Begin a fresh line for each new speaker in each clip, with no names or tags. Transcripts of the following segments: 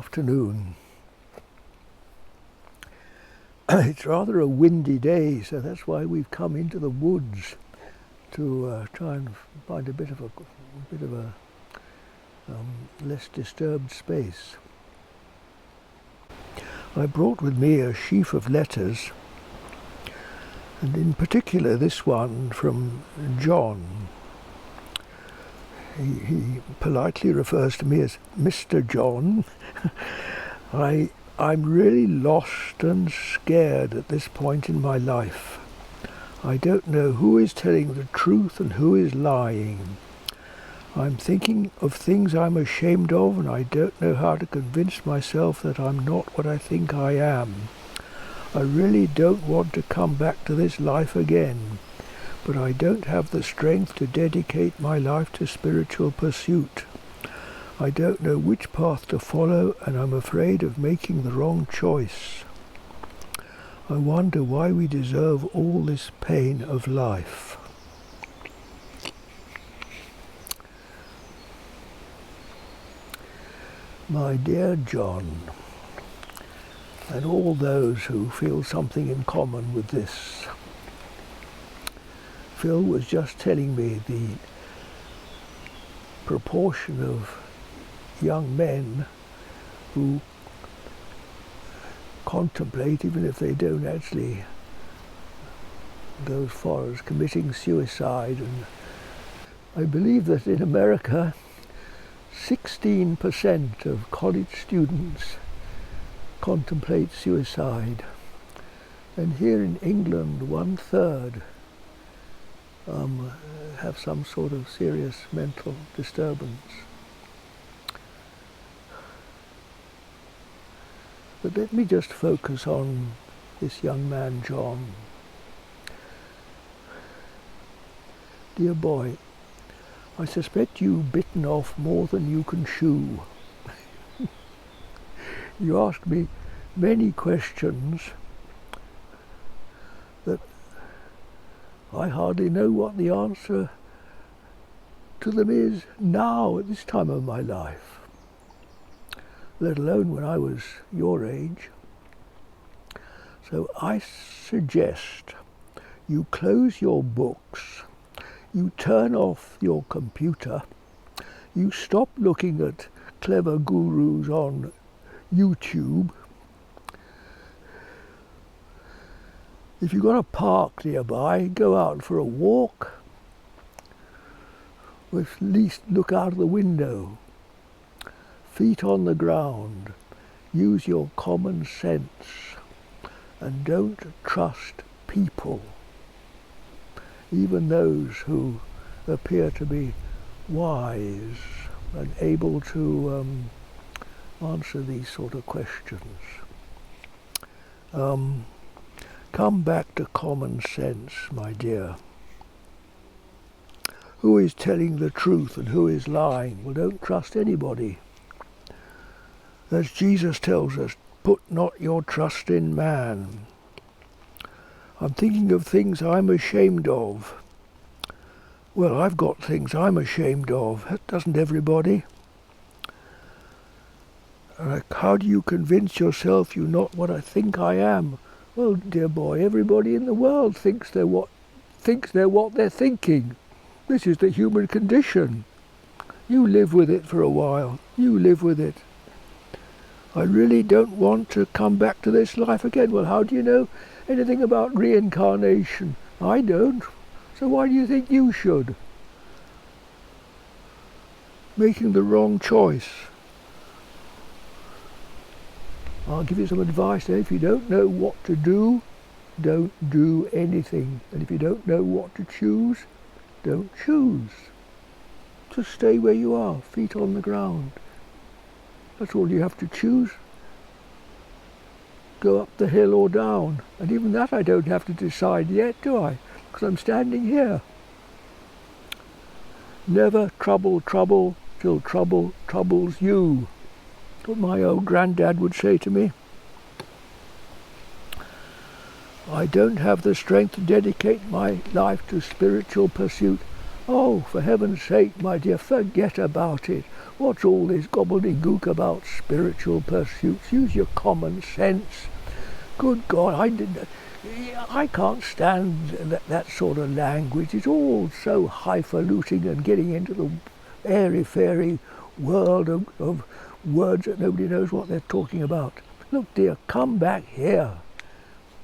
afternoon. It's rather a windy day, so that's why we've come into the woods to try and find a bit of a less disturbed space. I brought with me a sheaf of letters, and in particular this one from John. He politely refers to me as Mr. John. I'm really lost and scared at this point in my life. I don't know who is telling the truth and who is lying. I'm thinking of things I'm ashamed of, and I don't know how to convince myself that I'm not what I think I am. I really don't want to come back to this life again, but I don't have the strength to dedicate my life to spiritual pursuit. I don't know which path to follow, and I'm afraid of making the wrong choice. I wonder why we deserve all this pain of life. My dear John, and all those who feel something in common with this, Phil was just telling me the proportion of young men who contemplate, even if they don't actually go as far as committing suicide. And I believe that in America, 16% of college students contemplate suicide. And here in England, 1/3 have some sort of serious mental disturbance. But let me just focus on this young man, John. Dear boy, I suspect you've bitten off more than you can chew. You asked me many questions that I hardly know what the answer to them is now at this time of my life, let alone when I was your age. So I suggest you close your books, you turn off your computer, you stop looking at clever gurus on YouTube. If you've got a park nearby, go out for a walk, or at least look out of the window. Feet on the ground, use your common sense, and don't trust people, even those who appear to be wise and able to answer these sort of questions. Come back to common sense, my dear. Who is telling the truth and who is lying? Well, don't trust anybody. As Jesus tells us, put not your trust in man. I'm thinking of things I'm ashamed of. Well, I've got things I'm ashamed of. Doesn't everybody? How do you convince yourself you're not what I think I am? Well, dear boy, everybody in the world thinks they're what they're thinking. This is the human condition. You live with it for a while. You live with it. I really don't want to come back to this life again. Well, how do you know anything about reincarnation? I don't. So why do you think you should? Making the wrong choice. I'll give you some advice there. If you don't know what to do, don't do anything. And if you don't know what to choose, don't choose. Just stay where you are, feet on the ground. That's all you have to choose. Go up the hill or down. And even that I don't have to decide yet, do I? Because I'm standing here. Never trouble till trouble troubles you. What my old granddad would say to me. I don't have the strength to dedicate my life to spiritual pursuit. Oh, for heaven's sake, my dear, forget about it. What's all this gobbledygook about spiritual pursuits? Use your common sense. Good God, I can't stand that sort of language. It's all so highfalutin and getting into the airy-fairy world of words that nobody knows what they're talking about. Look, dear, come back here.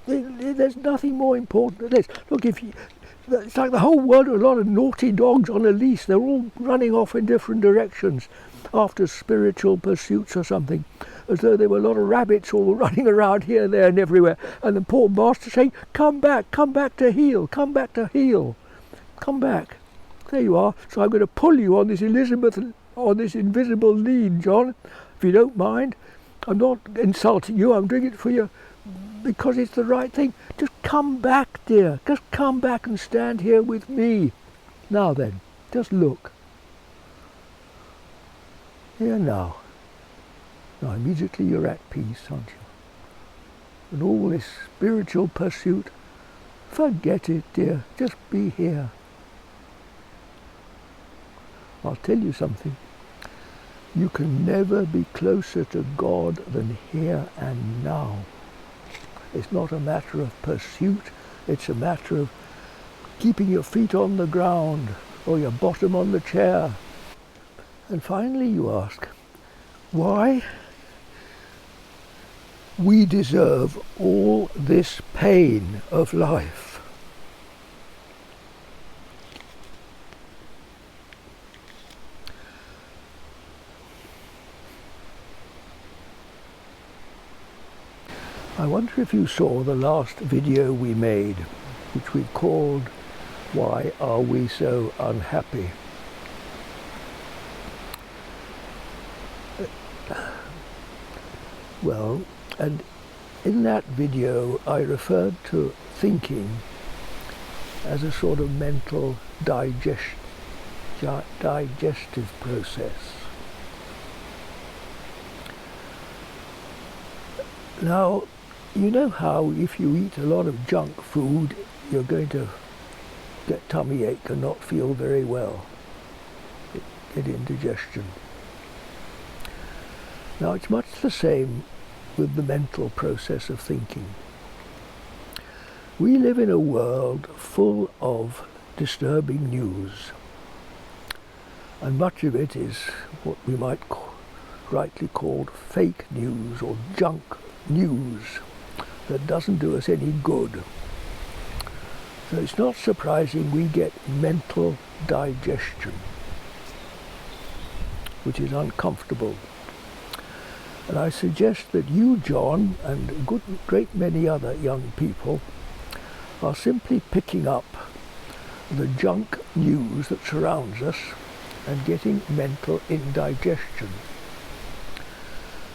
There's nothing more important than this. Look, it's like the whole world are a lot of naughty dogs on a leash. They're all running off in different directions after spiritual pursuits or something, as though there were a lot of rabbits all running around here, there and everywhere. And the poor master saying, come back to heel, come back to heel. Come back. There you are. So I'm going to pull you on this invisible lead, John, if you don't mind. I'm not insulting you, I'm doing it for you because it's the right thing. Just come back, dear. Just come back and stand here with me. Now then, just look. Here now. Now immediately you're at peace, aren't you? And all this spiritual pursuit, forget it, dear. Just be here. I'll tell you something. You can never be closer to God than here and now. It's not a matter of pursuit, it's a matter of keeping your feet on the ground or your bottom on the chair. And finally you ask, why we deserve all this pain of life? I wonder if you saw the last video we made, which we called Why Are We So Unhappy? Well, and in that video I referred to thinking as a sort of mental digestive process. Now, you know how if you eat a lot of junk food, you're going to get tummy ache and not feel very well, get indigestion. Now, it's much the same with the mental process of thinking. We live in a world full of disturbing news, and much of it is what we might rightly call fake news or junk news that doesn't do us any good. So it's not surprising we get mental digestion, which is uncomfortable. And I suggest that you, John, and a great many other young people are simply picking up the junk news that surrounds us and getting mental indigestion.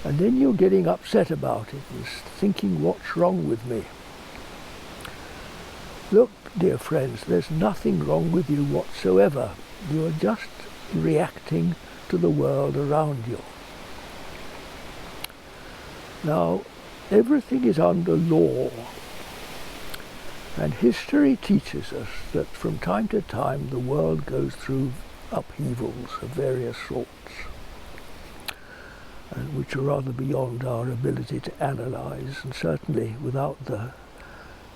And then you're getting upset about it and thinking, what's wrong with me? Look, dear friends, there's nothing wrong with you whatsoever. You are just reacting to the world around you. Now, everything is under law, and history teaches us that from time to time the world goes through upheavals of various sorts, and which are rather beyond our ability to analyse, and certainly without the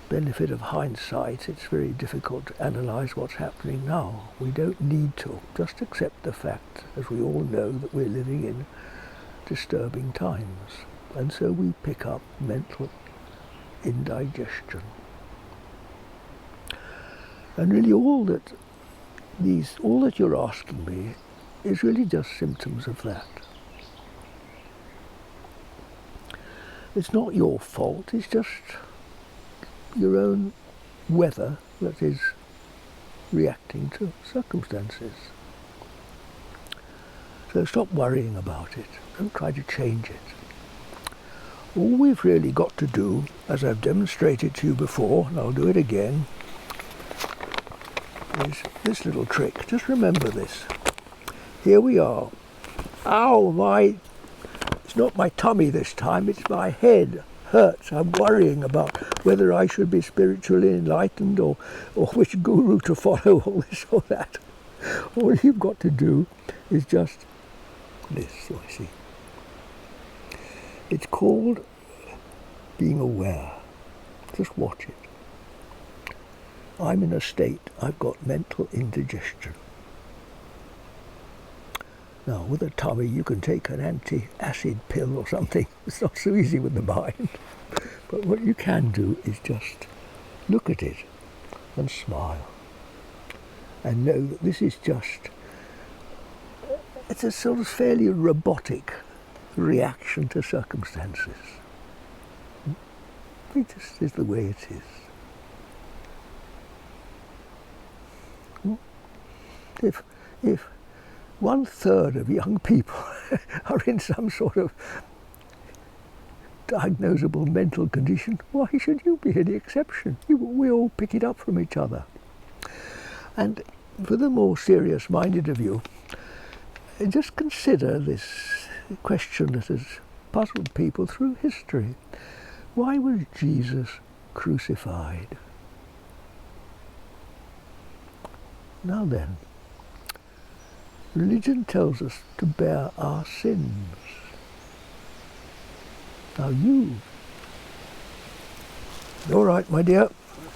benefit of hindsight it's very difficult to analyse what's happening now. We don't need to, just accept the fact, as we all know, that we're living in disturbing times, and so we pick up mental indigestion. And really all that you're asking me is really just symptoms of that. It's not your fault, it's just your own weather that is reacting to circumstances. So stop worrying about it, don't try to change it. All we've really got to do, as I've demonstrated to you before, and I'll do it again, is this little trick. Just remember this. Here we are. Ow, it's not my tummy this time, it's my head. Hurts. I'm worrying about whether I should be spiritually enlightened or which guru to follow, or this or that. All you've got to do is just this, I see. It's called being aware. Just watch it. I'm in a state, I've got mental indigestion. Now, with a tummy, you can take an anti-acid pill or something. It's not so easy with the mind. But what you can do is just look at it and smile. And know that this is just, it's a sort of fairly robotic reaction to circumstances. It just is the way it is. If 1/3 of young people are in some sort of diagnosable mental condition, why should you be any exception? We all pick it up from each other. And for the more serious-minded of you, just consider this question that has puzzled people through history. Why was Jesus crucified? Now then, religion tells us to bear our sins. Now you... All right, my dear.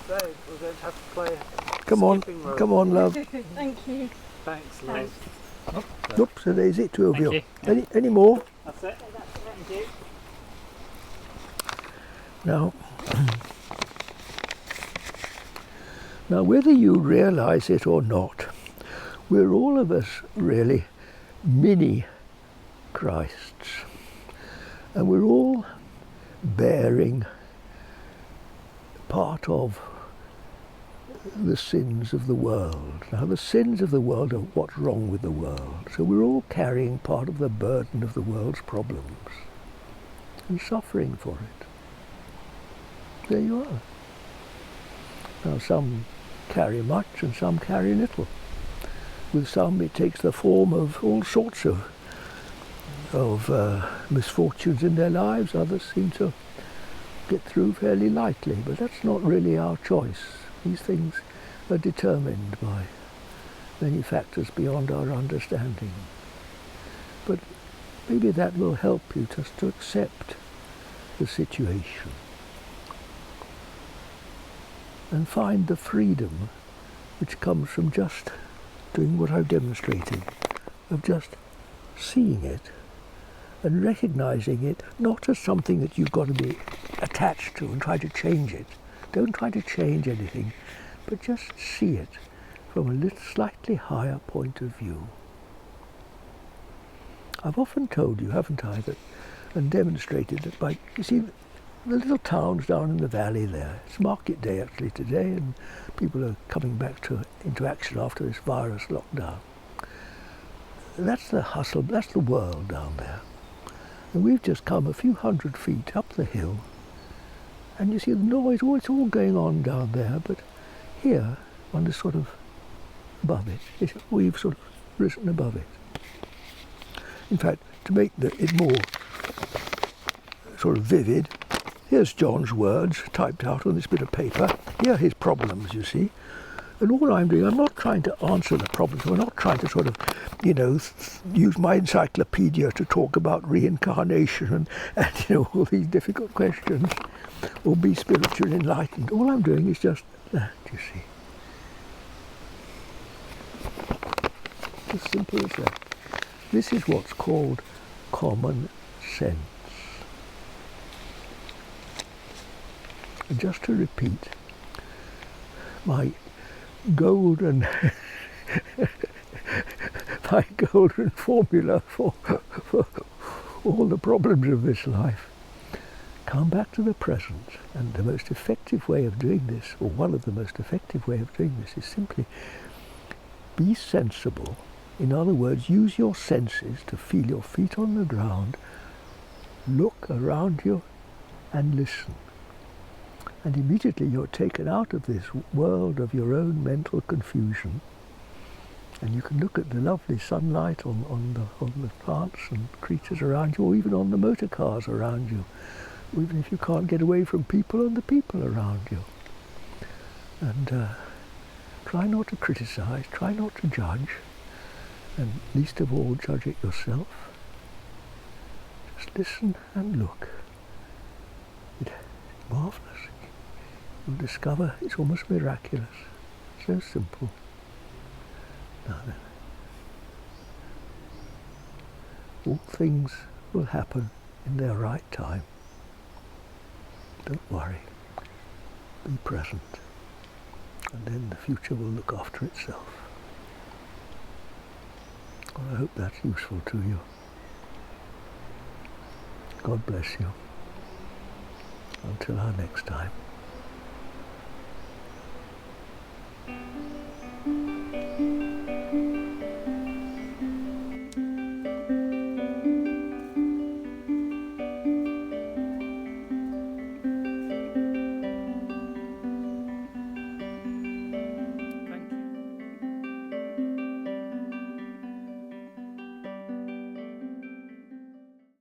We're going to have to play
Come on, love.
Thank you.
Thanks, love.
Oops, so there's it, two of
Thank
you.
you.
Any more?
That's it. Thank you.
Now, whether you realise it or not, we're all of us really mini Christs. And we're all bearing part of the sins of the world. Now, the sins of the world are what's wrong with the world. So we're all carrying part of the burden of the world's problems and suffering for it. There you are. Now, some carry much and some carry little. With some it takes the form of all sorts of misfortunes in their lives. Others seem to get through fairly lightly, but that's not really our choice. These things are determined by many factors beyond our understanding. But maybe that will help you just to accept the situation and find the freedom which comes from just doing what I've demonstrated, of just seeing it and recognizing it not as something that you've got to be attached to and try to change it. Don't try to change anything, but just see it from a little slightly higher point of view. I've often told you, haven't I, that, and demonstrated that by, you see, the little towns down in the valley there, it's market day actually today, and people are coming back into action after this virus lockdown. That's the hustle, that's the world down there. And we've just come a few hundred feet up the hill, and you see the noise, it's all going on down there, but here, on the sort of above it, we've sort of risen above it. In fact, to make it more sort of vivid, here's John's words typed out on this bit of paper. Here are his problems, you see. And all I'm doing, I'm not trying to answer the problems. We're not trying to sort of, use my encyclopedia to talk about reincarnation and all these difficult questions, or be spiritually enlightened. All I'm doing is just that, you see. As simple as that. This is what's called common sense. And just to repeat, my golden formula for all the problems of this life. Come back to the present, and the most effective way of doing this, or one of the most effective way of doing this, is simply be sensible. In other words, use your senses to feel your feet on the ground, look around you and listen. And immediately you're taken out of this world of your own mental confusion, and you can look at the lovely sunlight on the plants and creatures around you, or even on the motor cars around you, even if you can't get away from people and the people around you. And Try not to criticise, try not to judge, and least of all judge it yourself. Just listen and look. It's marvellous. You'll discover it's almost miraculous. So simple. Now then, all things will happen in their right time. Don't worry. Be present. And then the future will look after itself. Well, I hope that's useful to you. God bless you. Until our next time.